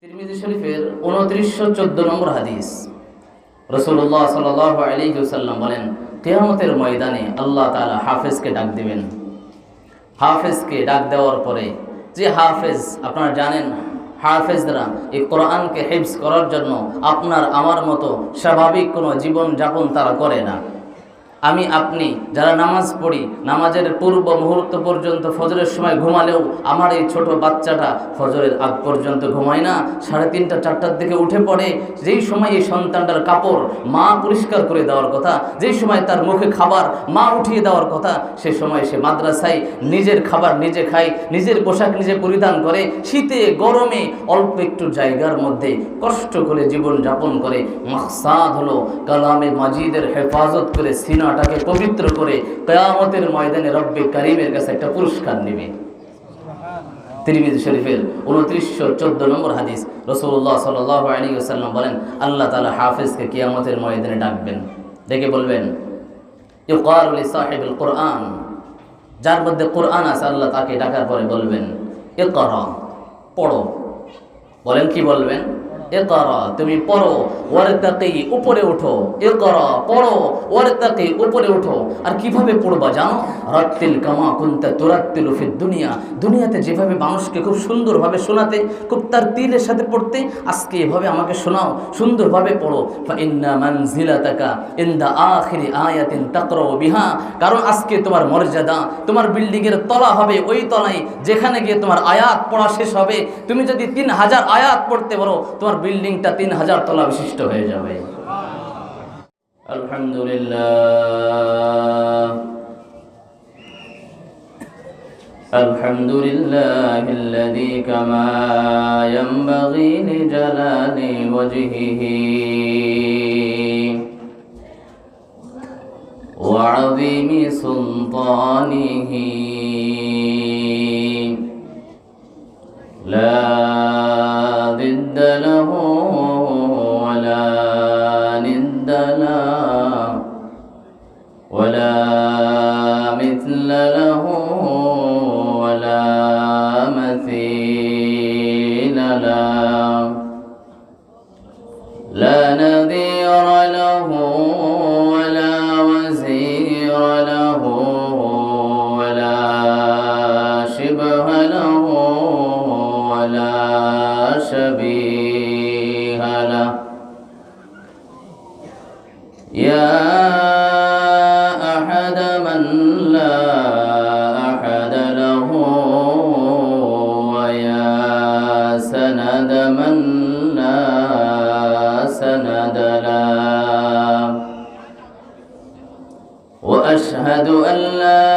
তিরমিজি শরীফের ২৯১৪ নম্বর হাদিস। রাসূলুল্লাহ সাল্লাল্লাহু আলাইহি ওয়াসাল্লাম বলেন, কিয়ামতের ময়দানে আল্লাহ তাআলা হাফেজকে ডাক দিবেন। হাফেজকে ডাক দেওয়ার পরে যে হাফেজ, আপনারা জানেন হাফেজরা এই কোরআনকে হিফজ করার জন্য আপনার আমার মতো স্বাভাবিক কোনো জীবন যাপন তারা করে না। আমি আপনি যারা নামাজ পড়ি, নামাজের পূর্ব মুহূর্ত পর্যন্ত ফজরের সময় ঘুমালেও আমার এই ছোট বাচ্চাটা ফজরের আগ পর্যন্ত ঘুমায় না, 3:30 4টার দিকে উঠে পড়ে। যেই সময় এই সন্তানটার কাপড় মা পরিষ্কার করে দেওয়ার কথা, যেই সময় তার মুখে খাবার মা উঠিয়ে দেওয়ার কথা, সে সময় সে মাদ্রাসায় নিজের খাবার নিজে খায়, নিজের পোশাক নিজে পরিধান করে, শীতে গরমে অল্প একটু জায়গার মধ্যে কষ্ট করে জীবন যাপন করে। মাকসাদ হলো কালামে মাজিদের হেফাজত করে সিনাটাকে পবিত্র করে কিয়ামতের ময়দানে রব্বে কারীমের কাছে একটা পুরস্কার নেবে। তিরমিজি শরীফের ২৯১৪ নম্বর হাদিস। রাসূলুল্লাহ সাল্লাল্লাহু আলাইহি ওয়াসাল্লাম বলেন, আল্লাহ তাআলা হাফেজকে কিয়ামতের ময়দানে ডাকবেন, ডেকে বলবেন, ইউকালু লিসাহিবিল কুরআন, যার মধ্যে কোরআন আছে, আল্লাহ তাকে ডাকার পরে বলবেন, ইকরা, পড়ো। বলেন কি বলবেন? ইকরা, তুমি পড়ো, ওয়ারতাকি, উপরে ওঠো। ইকরা, পড়ো, ওয়ারতাকি, উপরে ওঠো। আর কিভাবে পড়বা জানো? রাত্তিল কামা কুনতা তুরাত্তিলু ফিদ দুনিয়া, দুনিয়াতে যেভাবে মানুষকে খুব সুন্দরভাবে শোনাতে, খুব তার তিলের সাথে পড়তে, আজকে এভাবে আমাকে শোনাও, সুন্দরভাবে পড়ো। ফা ইন্না মানজিলাতাকা ইনদা আখিরি আয়াতিন তাকরাউ বিহা, কারণ আজকে তোমার মর্যাদা, তোমার বিল্ডিংয়ের তলা হবে ওই তলায় যেখানে গিয়ে তোমার আয়াত পড়া শেষ হবে। তুমি যদি 3000 আয়াত পড়তে পারো, তোমার বিল্ডিংটা 3000 তলা বিশিষ্ট হয়ে যাবে। আলহামদুলিল্লাহ, আলহামদুলিল্লাহিল্লাযী কামা ইয়ানবাগী লিজালালি ওয়াজহিহি ওয়া আযীমি সুলতানিহি লা ضد له ولا ند له ولا مثل له ولا مثيل له لا نذير له ولا وزير له ولا شبه له ولا شبيه له يا أحد من لا أحد له ويا سند من لا سند له وأشهد أن لا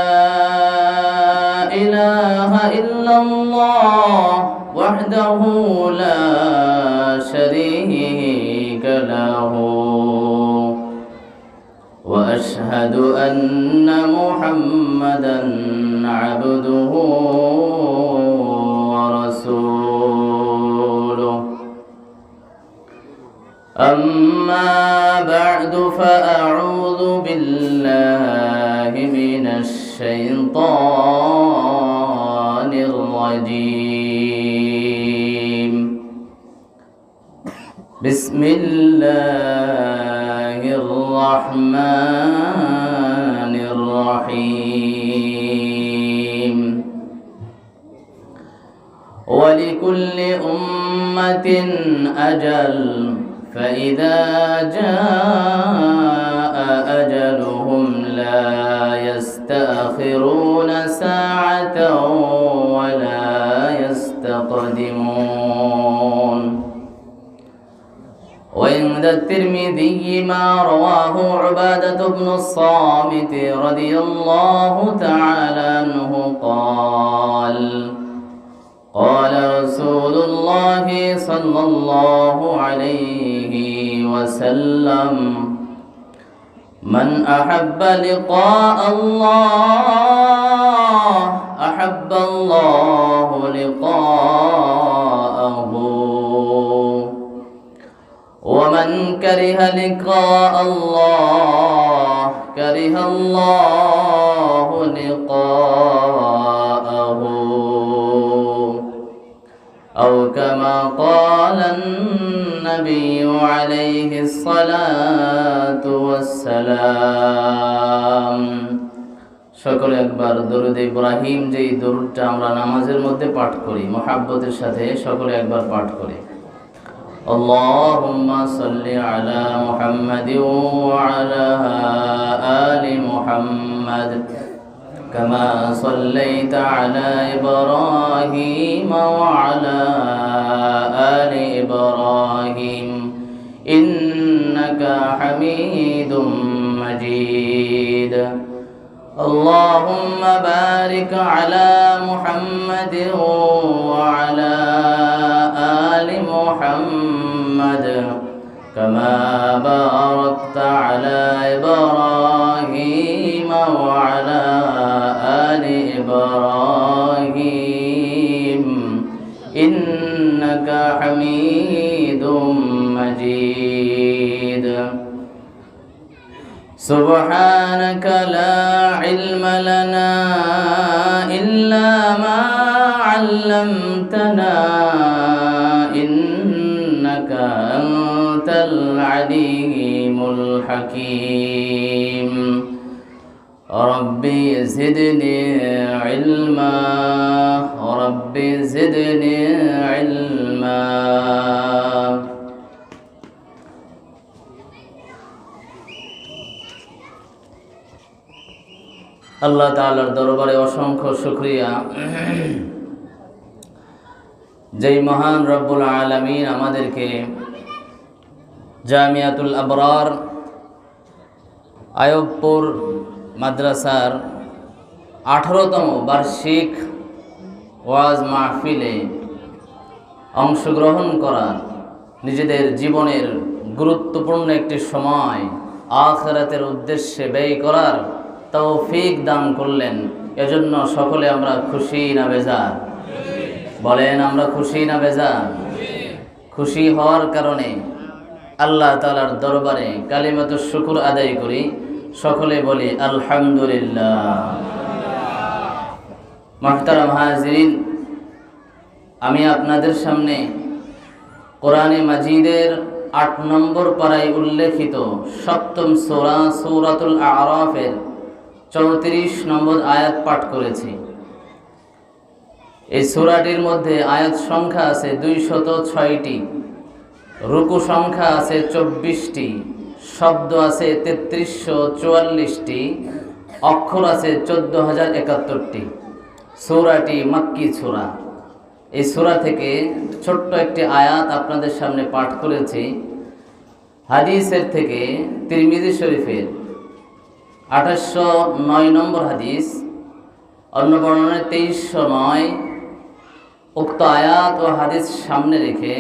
إله إلا الله وحده لا شريك له وأشهد أن محمدًا عبده ورسوله أما بعد فأعوذ بالله من الشيطان الرجيم بسم الله الرحمن الرحيم ولكل أمة أجل فإذا جاء أجلهم لا يستأخرون ساعة ولا يستقدمون وعند الترمذي ما رواه عبادة بن الصامت رضي الله تعالى عنه قال قال رسول الله صلى الله عليه وسلم من أحب لقاء الله أحب الله لقاءه ومن كره لقاء الله كره الله لقاءه أو كما قال قال النبي عليه الصلاة والسلام সকলে একবার দরুদ ইব্রাহিম, যেই দরুদটা আমরা নামাজের মধ্যে পাঠ করি মুহাব্বতের সাথে, সকলে একবার পাঠ করি। اللهم صل على محمد وعلى آل محمد كما صليت على إبراهيم وعلى آل إبراهيم إنك حميد مجيد اللهم بارك على محمد وعلى آل محمد كما باركت على إبراهيم وعلى آل إبراهيم إنك حميد مجيد سبحانك لا علم لنا إلا ما علمتنا إنك أنت العليم الحكيم ربي زدني علما ربي زدني علما আল্লাহ তাআলার দরবারে অসংখ্য শুকরিয়া, যেই মহান রব্বুল আলামিন আমাদেরকে জামিয়াতুল আবরার আয়বপুর মাদ্রাসার 18তম বার্ষিক ওয়াজ মাহফিলে অংশগ্রহণ করার, নিজেদের জীবনের গুরুত্বপূর্ণ একটি সময় আখিরাতের উদ্দেশ্যে ব্যয় করার তৌফিক দান করলেন। এজন্য সকলে আমরা খুশি না বেজার? বলেন, আমরা খুশি না বেজার? খুশি হওয়ার কারণে আল্লাহ তাআলার দরবারে কালিমাতুশ শুকর আদায় করি। সকলে বলি আলহামদুলিল্লাহ। মুহতারাম হাজিরিন, আমি আপনাদের সামনে কোরআনে মাজিদের 8 নম্বর পারায় উল্লেখিত 7ম সূরা সূরাতুল আরাফের 34 নম্বর আয়াত পাঠ করেছি। এই সূরাটির মধ্যে আয়াত সংখ্যা আছে 206টি, রুকু সংখ্যা আছে 24টি, শব্দ আছে 3344টি, অক্ষর আছে 14071টি। সূরাটি মাক্কি সূরা। এই সূরা থেকে ছোট্ট একটি আয়াত আপনাদের সামনে পাঠ করেছি। হাদিসের থেকে তিরমিজি শরীফের 2809 নম্বর হাদিস, অন্য বর্ণনায় 2309। উক্ত আয়াত ও হাদিস সামনে রেখে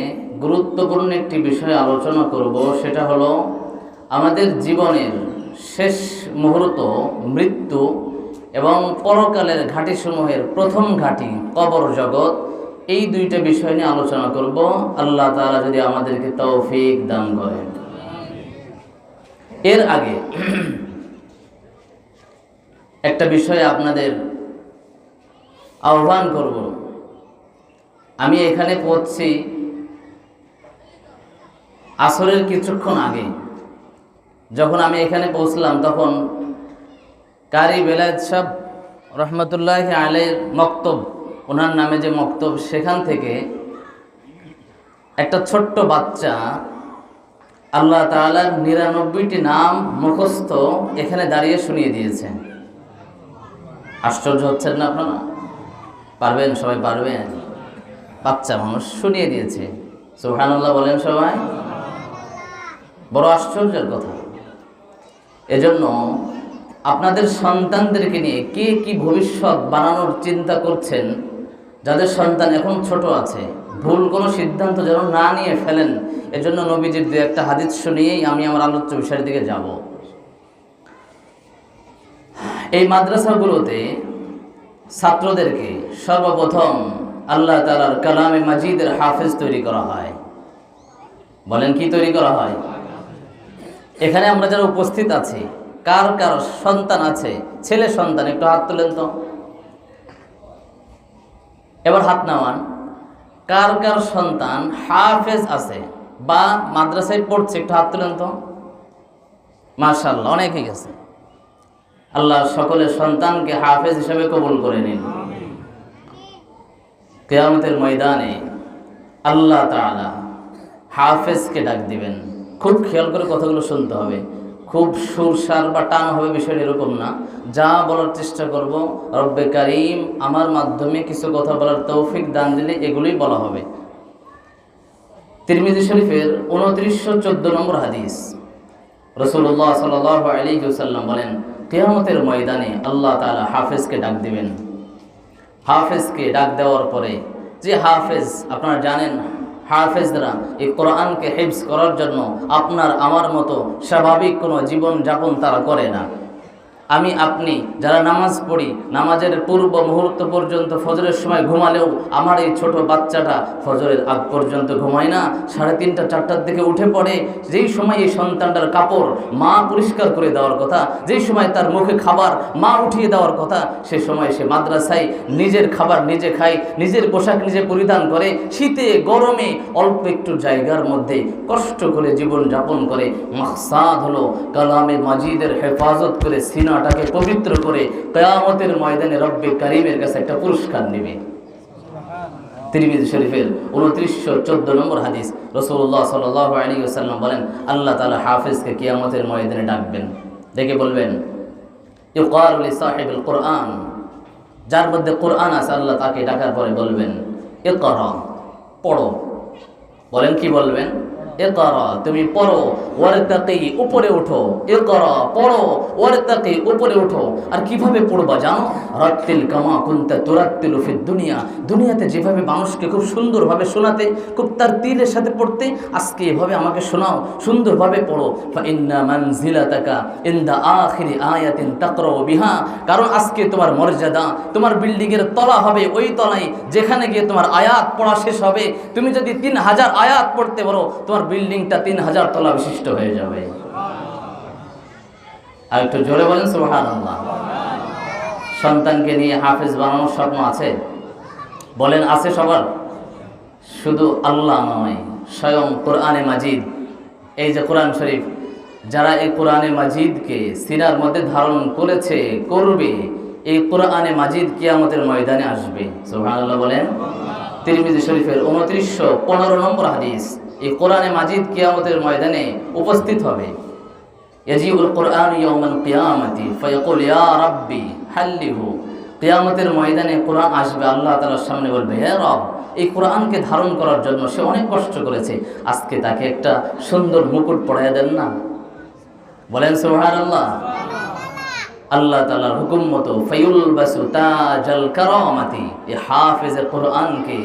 গুরুত্বপূর্ণ একটি বিষয় আলোচনা করব। সেটা হলো আমাদের জীবনের শেষ মুহূর্ত, মৃত্যু এবং পরকালের ঘাঁটিসমূহের প্রথম ঘাঁটি কবর জগৎ। এই দুইটা বিষয় নিয়ে আলোচনা করব, আল্লাহ তাআলা যদি আমাদেরকে তৌফিক দান করেন। এর আগে একটা বিষয়ে আপনাদের আহ্বান করব। আমি এখানে পৌঁছছি আসরের কিছুক্ষণ আগে। যখন আমি এখানে পৌঁছলাম তখন কারি বেলায়েত সাহেব রহমতুল্লাহি আলাইহির মক্তব, ওনার নামে যে মক্তব, সেখান থেকে একটা ছোট্ট বাচ্চা আল্লাহ তাআলার 99টি নাম মুখস্থ এখানে দাঁড়িয়ে শুনিয়ে দিয়েছে। আশ্চর্য হচ্ছেন না আপনারা? পারবেন? সবাই পারবেন? বাচ্চা মানুষ শুনিয়ে দিয়েছে। সুবহানাল্লাহ বলেন সবাই। বড় আশ্চর্যের কথা। এজন্য আপনাদের সন্তানদেরকে নিয়ে কে কি ভবিষ্যৎ বানানোর চিন্তা করছেন, যাদের সন্তান এখন ছোট আছে, ভুল কোনো সিদ্ধান্ত যেন না নিয়ে ফেলেন। এজন্য নবীজির দু একটা হাদিস শুনিয়েই আমি আমার আলোচ্য বিষয়ের দিকে যাব। এই মাদ্রাসাগুলোতে ছাত্রদেরকে সর্বপ্রথম আল্লাহ তাআলার কালামে মাজিদের হাফেজ তৈরি করা হয়। বলেন, কি তৈরি করা হয়? এখানে আমরা যারা উপস্থিত আছি, কার কার সন্তান আছে, ছেলে সন্তান? একটু হাত তোলেন তো। এবার হাত নামান। কার কার সন্তান হাফেজ আছে বা মাদ্রাসায় পড়ছে? একটু হাত তুলেন তো। মাশাআল্লাহ, অনেকেই গেছে। আল্লাহ সকলের সন্তানকে হাফেজ হিসেবে কবুল করে নিন। কিয়ামতের ময়দানে আল্লাহ তাআলা হাফেজকে ডাক দিবেন। খুব খেয়াল করে কথাগুলো শুনতে হবে। খুব সুরসার বা টান হবে বিষয়টা এরকম না। যা বলার চেষ্টা করব, রব্বে কারীম আমার মাধ্যমে কিছু কথা বলার তৌফিক দান দিলে এগুলোই বলা হবে। তিরমিজি শরীফের 2914 নম্বর হাদিস, রাসূলুল্লাহ সাল্লাল্লাহু আলাইহি ওয়াসাল্লাম বলেন, কিয়ামতের ময়দানে আল্লাহ তাআলা হাফেজকে ডাক দিবেন। হাফেজকে ডাক দেওয়ার পরে, যে হাফেজ, আপনারা জানেন হাফেজরা এই কোরআনকে হিফজ করার জন্য আপনার আমার মতো স্বাভাবিক কোনো জীবন যাপন তারা করে না। আমি আপনি যারা নামাজ পড়ি, নামাজের পূর্ব মুহূর্ত পর্যন্ত ফজরের সময় ঘুমালেও আমার এই ছোট বাচ্চাটা ফজরের আগ পর্যন্ত ঘুমায় না, 3:30 4টার দিকে উঠে পড়ে। যেই সময় এই সন্তানটার কাপড় মা পরিষ্কার করে দেওয়ার কথা, যেই সময় তার মুখে খাবার মা উঠিয়ে দেওয়ার কথা, সে সময় সে মাদ্রাসায় নিজের খাবার নিজে খায়, নিজের পোশাক নিজে পরিধান করে, শীতে গরমে অল্প একটু জায়গার মধ্যে কষ্ট করে জীবন যাপন করে। মাকসাদ হলো কালামে মাজিদের হেফাজত করে সিনাটাকে পবিত্র করে কিয়ামতের ময়দানে রব্বে কারীমের কাছে একটা পুরস্কার নেবে। তিরমিজি শরীফের 2914 নম্বর হাদিস, রাসূলুল্লাহ সাল্লাল্লাহু আলাইহি ওয়াসাল্লাম বলেন, আল্লাহ তাআলা হাফেজকে কিয়ামতের ময়দানে ডাকবেন, ডেকে বলবেন, ইউকালু লিসাহিবিল কুরআন, যার মধ্যে কোরআন আছে, আল্লাহ তাকে ডাকার পরে বলবেন, ইকরা, পড়ো। বলেন কি বলবেন? ইকরা, তুমি পড়ো, ওয়ারতাকি, উপরে ওঠো। ইকরা, পড়ো, ওয়ারতাকি, উপরে ওঠো। আর কিভাবে পড়বা জানো? রাত্তিল কামা কুনতা তুরাত্তিলু ফিদ দুনিয়া, দুনিয়াতে যেভাবে মানুষকে খুব সুন্দরভাবে শোনাতে, খুব তার তীরের সাথে পড়তে, আজকে এভাবে আমাকে শোনাও, সুন্দরভাবে পড়ো। ফা ইন্না মানজিলাতাকা ইনদা আখিরি আয়াতিন তাকরাউ বিহা, কারণ আজকে তোমার মর্যাদা, তোমার বিল্ডিংয়ের তলা হবে ওই তলায় যেখানে গিয়ে তোমার আয়াত পড়া শেষ হবে। তুমি যদি 3000 আয়াত পড়তে পারো, তোমার বিল্ডিংটা 3000 তলা বিশিষ্ট হয়ে যাবে। আর একটু জোরে বলেন সুবহানাল্লাহ। সন্তানকে নিয়ে হাফেজ বানানোর স্বপ্ন আছে? বলেন আছে সবার? শুধু আল্লাহ নয়, স্বয়ং কোরআনে মাজিদ, এই যে কোরআন শরীফ, যারা এই কোরআনে মাজিদকে সিনার মধ্যে ধারণ করেছে, করবে, এই কোরআনে মাজিদ কিয়ামতের ময়দানে আসবে। সুবহানাল্লাহ বলেন। তিরমিজি শরীফের 2915 নম্বর হাদিস, এই কোরআনে মাজিদ কিয়ামতের ময়দানে উপস্থিত হবে। ইয়াজিউল কুরআন ইয়াউমাল কিয়ামাতি ফায়াকুল ইয়া রাব্বি হাল্লিহু, কিয়ামতের ময়দানে কোরআন আসবে, আল্লাহ তাআলার সামনে বলবে, হে রব, এই কোরআনকে ধারণ করার জন্য সে অনেক কষ্ট করেছে, আজকে তাকে একটা সুন্দর মুকুট পরাইয়া দেন না। বলেন সুবহানাল্লাহ। আল্লাহ তাআলার হুকুম মতো ফায়ুলবাসু তাজাল কারামাতি, এই হাফেজে কোরআনকে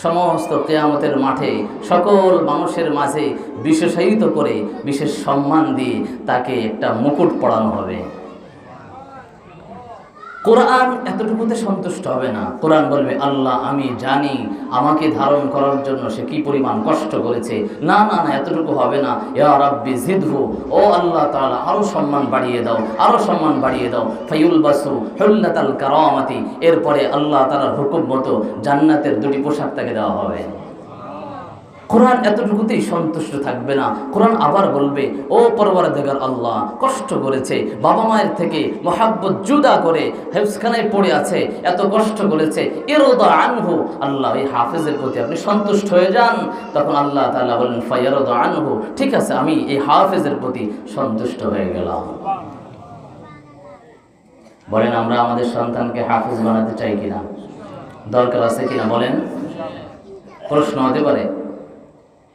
সমস্ত কিয়ামতের মাঠে সকল মানুষের মাঝে বিশেষায়িত করে, বিশেষ সম্মান দিয়ে তাকে একটা মুকুট পরানো হবে। কোরআন এতটুকুতে সন্তুষ্ট হবে না। কোরআন বলবে, আল্লাহ আমি জানি আমাকে ধারণ করার জন্য সে কি পরিমাণ কষ্ট করেছে। না না না, এতটুকু হবে না। ইয়া রাব্বি জিদহু, ও আল্লাহ তাআলা আরো সম্মান বাড়িয়ে দাও, আরো সম্মান বাড়িয়ে দাও। ফায়ুলবাসু হুল্লাতাল কারামাতি, এরপরে আল্লাহ তাআলার হুকুম মতো জান্নাতের 2টি পোশাক তাকে দেওয়া হবে। কোরআন এতটুকুতেই সন্তুষ্ট থাকবে না। কোরআন আবার বলবে, ও পরওয়ারদিগার আল্লাহ, কষ্ট করেছে, বাবা মায়ের থেকে মহাব্বত জুদা করে হেফজখানায় পড়ে আছে, এত কষ্ট করেছে, ইরদা আনহু, আল্লাহ এই হাফেজের প্রতি আপনি সন্তুষ্ট হয়ে যান। তখন আল্লাহ তাআলা বলেন, ফায়ারদা আনহু, ঠিক আছে, আমি এই হাফেজের প্রতি সন্তুষ্ট হয়ে গেলাম। বলেন আমরা আমাদের সন্তানকে হাফেজ বানাতে চাই কিনা? দরকার আছে কিনা বলেন? প্রশ্ন হতে পারে,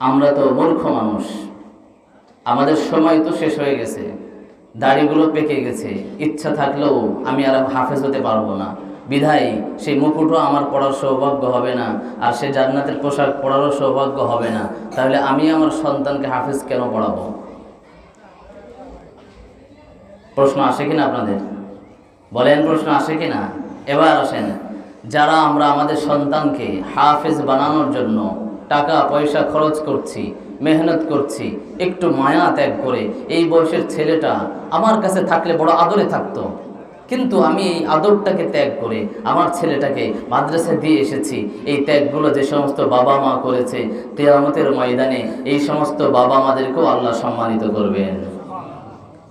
আমরা তো মূর্খ মানুষ, আমাদের সময় তো শেষ হয়ে গেছে, দাড়িগুলো পেকে গেছে, ইচ্ছা থাকলেও আমি আর হাফেজ হতে পারবো না, বিধায় সেই মুকুটও আমার পড়ার সৌভাগ্য হবে না, আর সে জান্নাতের পোশাক পড়ারও সৌভাগ্য হবে না, তাহলে আমি আমার সন্তানকে হাফেজ কেন পড়াবো? প্রশ্ন আসে কিনা আপনাদের? বলেন প্রশ্ন আসে কিনা? এবার আসেন, যারা আমরা আমাদের সন্তানকে হাফেজ বানানোর জন্য টাকা পয়সা খরচ করছি, মেহনত করছি, একটু মায়া ত্যাগ করে, এই বয়সের ছেলেটা আমার কাছে থাকলে বড় আদরে থাকতো, কিন্তু আমি এই আদরটাকে ত্যাগ করে আমার ছেলেটাকে মাদ্রাসায় দিয়ে এসেছি। এই ত্যাগগুলো যে সমস্ত বাবা মা করেছে, কিয়ামতের ময়দানে এই সমস্ত বাবা মাদেরকেও আল্লাহ সম্মানিত করবেন।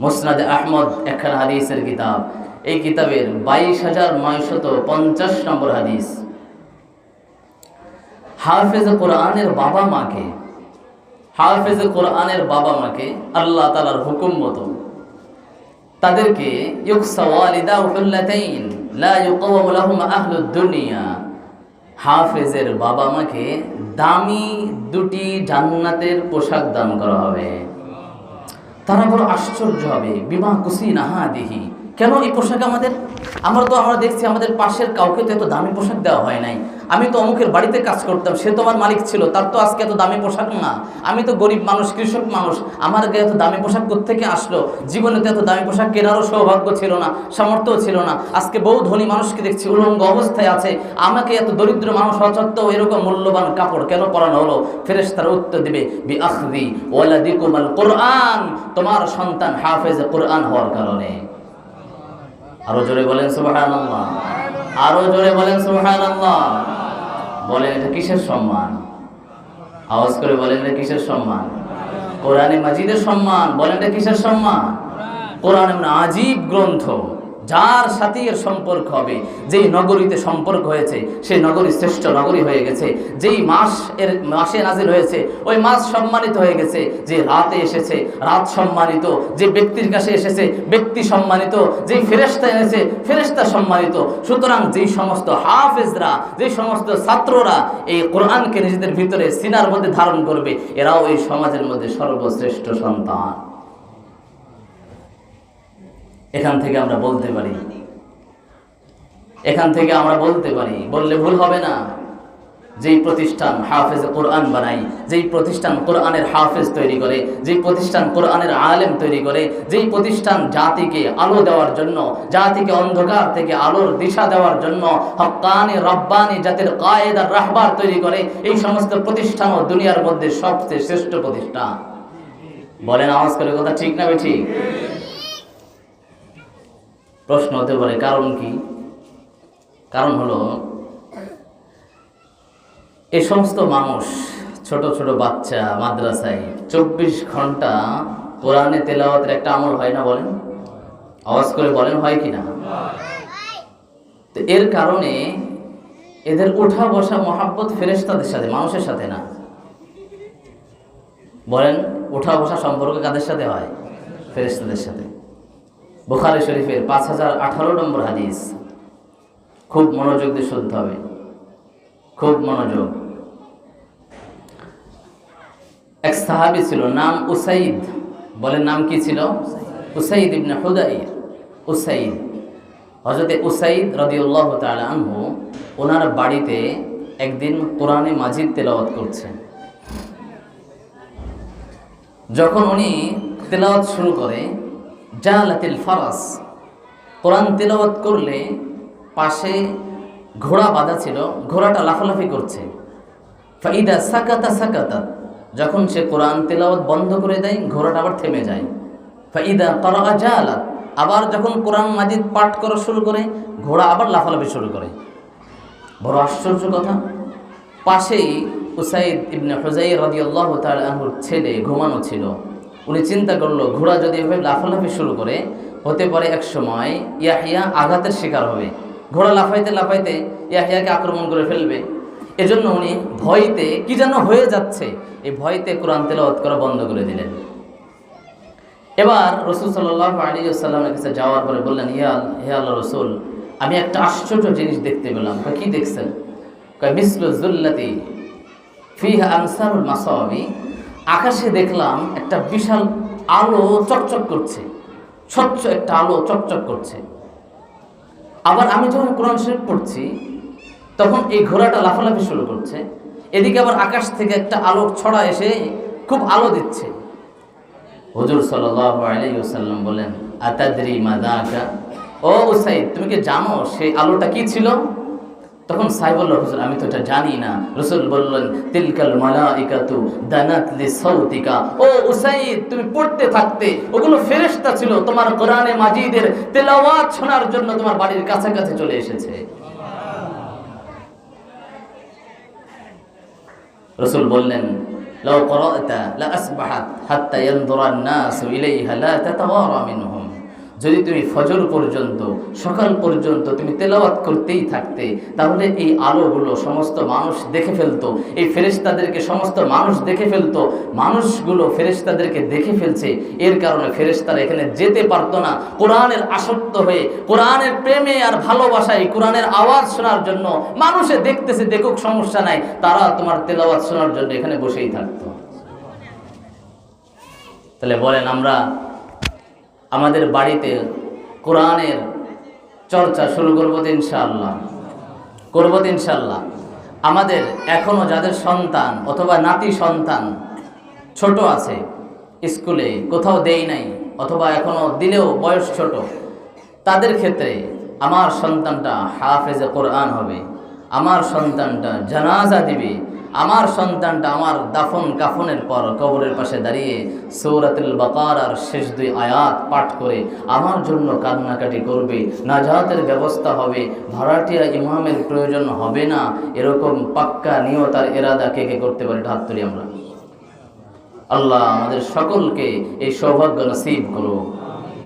মুসনাদে আহমদ একখানা হাদিসের কিতাব, এই কিতাবের 22,950 নম্বর হাদিস। হাফেজে কোরআনের বাবা মাকে, হাফেজে কোরআনের বাবা মাকে আল্লাহ তাআলার হুকুম মতো তাদেরকে ইউকসা ওয়ালিদাহু হুল্লাতাইন লা ইউকাওয়ামু লাহুম আহলুদ দুনিয়া, হাফেজের বাবা মাকে দামি দুটি জান্নাতের পোশাক দান করা হবে। তারা বড় আশ্চর্য হবে, বিমা কুসিনা হাদিহি, কেন এই পোশাক আমাদের? আমরা দেখছি আমাদের পাশের কাউকে তো এত দামি পোশাক দেওয়া হয় নাই। আমি তো অমুকের বাড়িতে কাজ করতাম, সে তো আমার মালিক ছিল, তার তো আজকে এত দামি পোশাক না। আমি তো গরিব মানুষ, কৃষক মানুষ, আমার গায়ে এত দামি পোশাক কোত্থেকে আসলো? জীবনে তো এত দামি পোশাক কেনারও সৌভাগ্য ছিল না, সামর্থ্য ছিল না। আজকে বহু ধনী মানুষকে দেখছি উলঙ্গ অবস্থায় আছে, আমাকে এত দরিদ্র মানুষ হওয়া সত্ত্বেও এরকম মূল্যবান কাপড় কেন পরানো হলো? ফেরেশতারা উত্তর দিবে, বি আখদি ওয়ালাদিকুমাল কোরআন, তোমার সন্তান হাফেজে কোরআন হওয়ার কারণে। আরো জোরে বলেন সুবহানাল্লাহ, আরো জোরে বলেন সুবহানাল্লাহ। বলেন এটা কিসের সম্মান? আওয়াজ করে বলেন এটা কিসের সম্মান? কোরআনে মাজিদের সম্মান। বলেন এটা কিসের সম্মান? কোরআন এমন আজীব গ্রন্থ, যার সাথে এর সম্পর্ক হবে, যেই নগরীতে সম্পর্ক হয়েছে সেই নগরী শ্রেষ্ঠ নগরী হয়ে গেছে। যেই মাসে নাজিল হয়েছে ওই মাস সম্মানিত হয়ে গেছে। যে রাতে এসেছে রাত সম্মানিত, যে ব্যক্তির কাছে এসেছে ব্যক্তি সম্মানিত, যেই ফেরেশতা এনেছে ফেরেশতা সম্মানিত। সুতরাং যেই সমস্ত হাফেজরা, যেই সমস্ত ছাত্ররা এই কোরআনকে নিজেদের ভিতরে সিনার মধ্যে ধারণ করবে, এরাও এই সমাজের মধ্যে সর্বশ্রেষ্ঠ সন্তান। এখান থেকে আমরা বলতে পারি, বললে ভুল হবে না, যেই প্রতিষ্ঠান হাফেজ কোরআন বানাই, যেই প্রতিষ্ঠান কোরআনের হাফেজ তৈরি করে, যেই প্রতিষ্ঠান কোরআনের আলেম তৈরি করে, যেই প্রতিষ্ঠান জাতিকে আলো দেওয়ার জন্য, জাতিকে অন্ধকার থেকে আলোর দিশা দেওয়ার জন্য হক্কানি রব্বানি জাতির কায়েদ আর রাহবার তৈরি করে, এই সমস্ত প্রতিষ্ঠানও দুনিয়ার মধ্যে সবচেয়ে শ্রেষ্ঠ প্রতিষ্ঠান। বলেন আওয়াজ করে, কথা ঠিক না ঠিক? প্রশ্ন হতে পারে কারণ কি? কারণ হলো এই সমস্ত মানুষ, ছোট ছোট বাচ্চা মাদ্রাসায় 24 ঘন্টা কোরআনে তেলাওয়াতের একটা আমল হয় না? বলেন, আওয়াজ করে বলেন, হয় কি না? তো এর কারণে এদের উঠা বসা মহাব্বত ফেরেশতাদের সাথে, মানুষের সাথে না। বলেন, উঠা বসা সম্পর্ক কাদের সাথে হয়? ফেরেশতাদের সাথে। বুখারী শরীফের 5018 নম্বর হাদিস, খুব মনোযোগ দিয়ে শুনতে হবে, খুব মনোযোগ। এক সাহাবী ছিল, নাম উসাইদ। বলেন নাম কি ছিল? উসাইদ ইবনে হুদাইর। উসাইদ, হযরতে উসাইদ রাদিয়াল্লাহু তাআলা আনহু, ওনার বাড়িতে একদিন কোরআনে মাজিদ তেলাওয়াত করছেন। যখন উনি তেলাওয়াত শুরু করে, জালাতিল ফারাস, কোরআন তেলাওয়াত করলে পাশে ঘোড়া বাঁধা ছিল, ঘোড়াটা লাফালাফি করছে। ফাইদা সাকাতা সাকাতাত, যখন সে কোরআন তেলাওয়াত বন্ধ করে দেয় ঘোড়াটা আবার থেমে যায়। ফাইদা ক্বারাআ জালাত, আবার যখন কোরআন মাজিদ পাঠ করা শুরু করে ঘোড়া আবার লাফালাফি শুরু করে। বড় আশ্চর্য কথা, পাশেই উসাইদ ইবনে হুযাইর রাদিয়াল্লাহু তাআলা আনহুর ছেলে ঘুমানো ছিল। উনি চিন্তা করলো, ঘোড়া যদি এভাবে লাফালাফি শুরু করে, হতে পারে এক সময় ইয়াহইয়া আঘাতের শিকার হবে, ঘোড়া লাফাইতে লাফাইতে ইয়াহইয়াকে আক্রমণ করে ফেলবে। এজন্য উনি ভয়তে, কি যেন হয়ে যাচ্ছে, এই ভয়তে কোরআন তেলাওয়াত করা বন্ধ করে দিলেন। এবার রাসূল সাল্লাল্লাহু আলাইহি ওয়াসাল্লামের কাছে যাওয়ার পরে বললেন, হে আল্লাহ রাসূল, আমি একটা আশ্চর্য জিনিস দেখতে পেলাম। কি দেখছেন? মিসলু যুল্লাতি ফিহা আমসালুল মাসাবি, আকাশে দেখলাম একটা বিশাল আলো চকচক করছে, স্বচ্ছ একটা আলো চকচক করছে। আবার আমি যখন কোরআন শরীফ পড়ছি তখন এই ঘোড়াটা লাফালাফি শুরু করছে, এদিকে আবার আকাশ থেকে একটা আলোর ছড়া এসে খুব আলো দিচ্ছে। হুজুর সাল্লাল্লাহু আলাইহি ওয়াসাল্লাম বলেন, আতাদরি মা যাকা, ও উসাইদ, তুমি কি জানো সেই আলোটা কি ছিল? তখন সাহেব বলল, হুজুর আমি তো এটা জানি না। রাসূল বললেন, তিলকাল মালাইকাতু দানাত লিসাউতিকা, ও উসাইদ তুমি পড়তে থাকতে, ওগুলো ফেরেশতা ছিল তোমার কোরআনে মাজিদের তেলাওয়াত শোনার জন্য তোমার বাড়ির কাছাকাছি চলে এসেছে। রাসূল বললেন, লাউ ক্বরা'তা লা আসবাহাত হাত্তা ইয়ানদুরা আন-নাসু ইলাইহা লা তাতাওয়ারা মিনহুম, যদি তুমি ফজর পর্যন্ত, সকাল পর্যন্ত তুমি তেলাওয়াত করতেই থাকতে, তাহলে এই আলোগুলো সমস্ত মানুষ দেখে ফেলতো, এই ফেরেশতাদেরকে সমস্ত মানুষ দেখে ফেলতো। মানুষগুলো ফেরেশতাদেরকে দেখে ফেলছে, এর কারণে ফেরেশতারা এখানে যেতে পারতো না। কোরআনের আসক্ত হয়ে, কোরআনের প্রেমে আর ভালোবাসায়, কোরআনের আওয়াজ শোনার জন্য, মানুষে দেখতেছে দেখুক সমস্যা নাই, তারা তোমার তেলাওয়াত শোনার জন্য এখানে বসেই থাকতো। তাহলে বলেন, আমরা আমাদের বাড়িতে কোরআনের চর্চা শুরু করবো তো ইনশাআল্লাহ, করবো তো ইনশাআল্লাহ। আমাদের এখনো যাদের সন্তান অথবা নাতি সন্তান ছোট আছে, স্কুলে কোথাও দেই নাই, অথবা এখনো দিলেও বয়স ছোট, তাদের ক্ষেত্রে আমার সন্তানটা হাফেজে কোরআন হবে, আমার সন্তানটা জানাজা দিবে, আমার সন্তানটা আমার দাফন কাফনের পর কবরের পাশে দাঁড়িয়ে সূরাতুল বাকারার শেষ 2 আয়াত পাঠ করে আমার জন্য কান্নাকাটি করবে, নাজাতের ব্যবস্থা হবে, ভাড়াটিয়া ইমামের প্রয়োজন হবে না। এরকম পাক্কা নিয়ত আর ইরাদা কে কে করতে পারে? হাত তুলি আমরা। আল্লাহ আমাদের সকলকে এই সৌভাগ্য নসিব করুক।